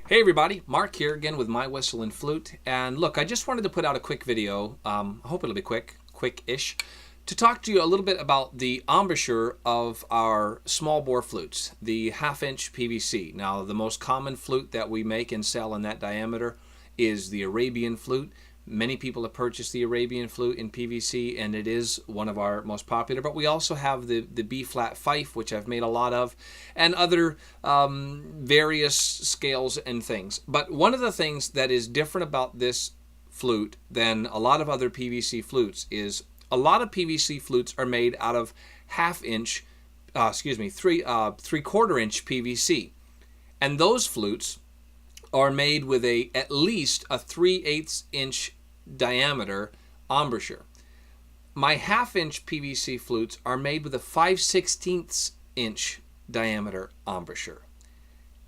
Hey everybody, Mark here again with My Whistle and Flute. And look, I just wanted to put out a quick video, I hope it'll be quick-ish, to talk to you a little bit about the embouchure of our small bore flutes, the 1/2-inch PVC. Now, the most common flute that we make and sell in that diameter is the Arabian flute. Many people have purchased the Arabian flute in PVC, and it is one of our most popular. But we also have the B-flat fife, which I've made a lot of, and other various scales and things. But one of the things that is different about this flute than a lot of other PVC flutes is a lot of PVC flutes are made out of 1/2-inch, three-quarter-inch PVC, and those flutes are made with at least a 3/8 inch diameter embouchure. My 1/2-inch PVC flutes are made with a 5/16 inch diameter embouchure,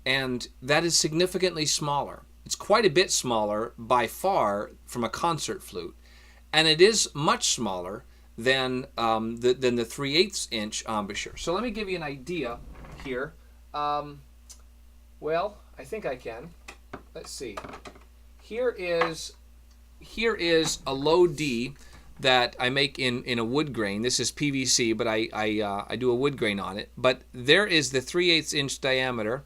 and that is significantly smaller. It's quite a bit smaller by far from a concert flute, and it is much smaller than the 3/8 inch embouchure. So let me give you an idea here. Well, I think I can. Let's see. Here is a low D that I make in a wood grain. This is PVC, but I do a wood grain on it. But there is the 3/8 inch diameter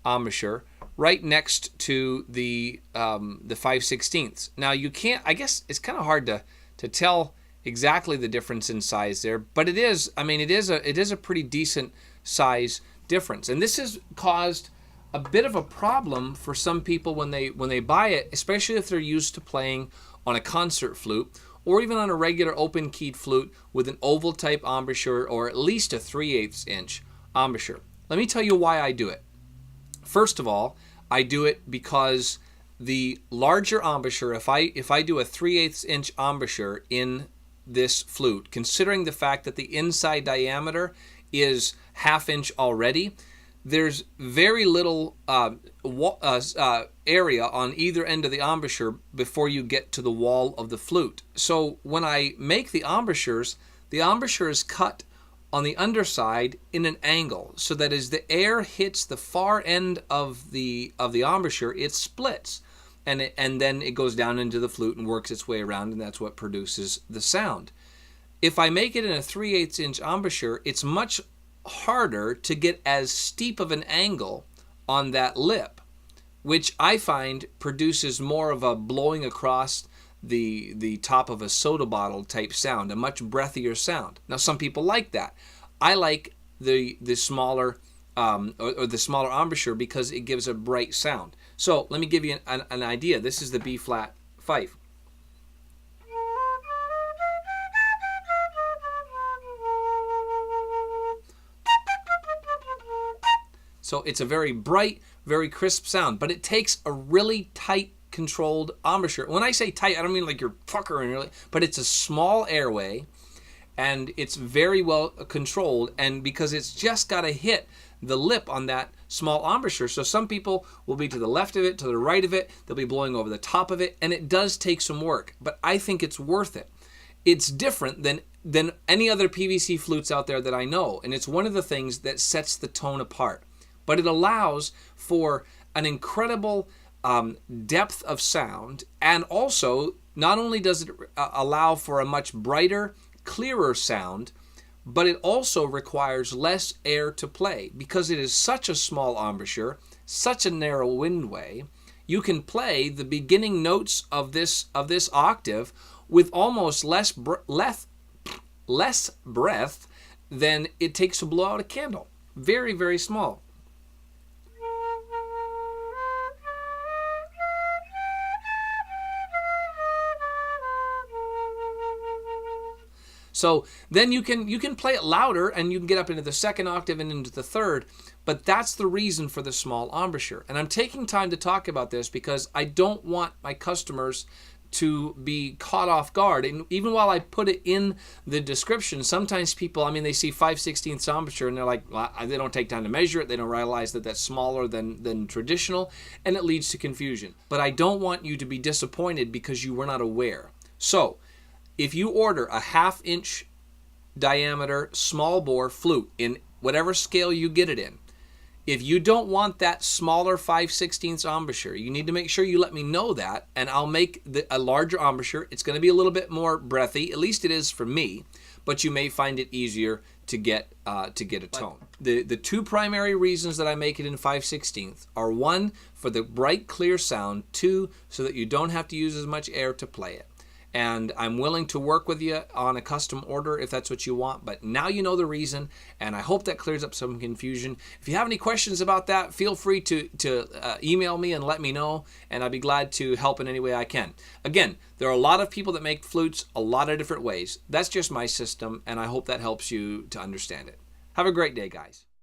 embouchure right next to the 5/16. Now you can't. I guess it's kind of hard to tell exactly the difference in size there, but it is. I mean, it is a pretty decent size difference, and this has caused a bit of a problem for some people when they buy it, especially if they're used to playing on a concert flute or even on a regular open keyed flute with an oval type embouchure or at least a 3/8 inch embouchure. Let me tell you why I do it. First of all, I do it because the larger embouchure, if I do a 3/8 inch embouchure in this flute, considering the fact that the inside diameter is 1/2 inch already, there's very little area on either end of the embouchure before you get to the wall of the flute. So when I make the embouchure is cut on the underside in an angle, so that as the air hits the far end of the embouchure, it splits, and then it goes down into the flute and works its way around, and that's what produces the sound. If I make it in a 3/8 inch embouchure, it's much harder to get as steep of an angle on that lip, which I find produces more of a blowing across the top of a soda bottle type sound, a much breathier sound. Now some people like that. I like the smaller or the smaller embouchure because it gives a bright sound. So let me give you an idea. This is the B-flat fife. So it's a very bright, very crisp sound, but it takes a really tight, controlled embouchure. When I say tight, I don't mean like you're puckering, but it's a small airway, and it's very well controlled, and because it's just got to hit the lip on that small embouchure. So some people will be to the left of it, to the right of it, they'll be blowing over the top of it, and it does take some work, but I think it's worth it. It's different than any other PVC flutes out there that I know, and it's one of the things that sets the tone apart. But it allows for an incredible depth of sound, and also not only does it allow for a much brighter, clearer sound, but it also requires less air to play because it is such a small embouchure, such a narrow windway. You can play the beginning notes of this octave with almost less breath than it takes to blow out a candle. Very, very small. So then you can play it louder, and you can get up into the second octave and into the third, but that's the reason for the small embouchure. And I'm taking time to talk about this because I don't want my customers to be caught off guard. And even while I put it in the description, sometimes people, they see 5/16 embouchure and they're like, well, they don't take time to measure it. They don't realize that that's smaller than traditional, and it leads to confusion. But I don't want you to be disappointed because you were not aware. So if you order a 1/2 inch diameter small bore flute in whatever scale you get it in, If you don't want that smaller 5/16 embouchure, you need to make sure you let me know that, and I'll make a larger embouchure. It's going to be a little bit more breathy, at least it is for me, but you may find it easier to get a tone. The two primary reasons that I make it in 5/16 are, one, for the bright, clear sound, two, so that you don't have to use as much air to play it. And I'm willing to work with you on a custom order if that's what you want. But now you know the reason, and I hope that clears up some confusion. If you have any questions about that, feel free to email me and let me know, and I'd be glad to help in any way I can. Again, there are a lot of people that make flutes a lot of different ways. That's just my system, and I hope that helps you to understand it. Have a great day, guys.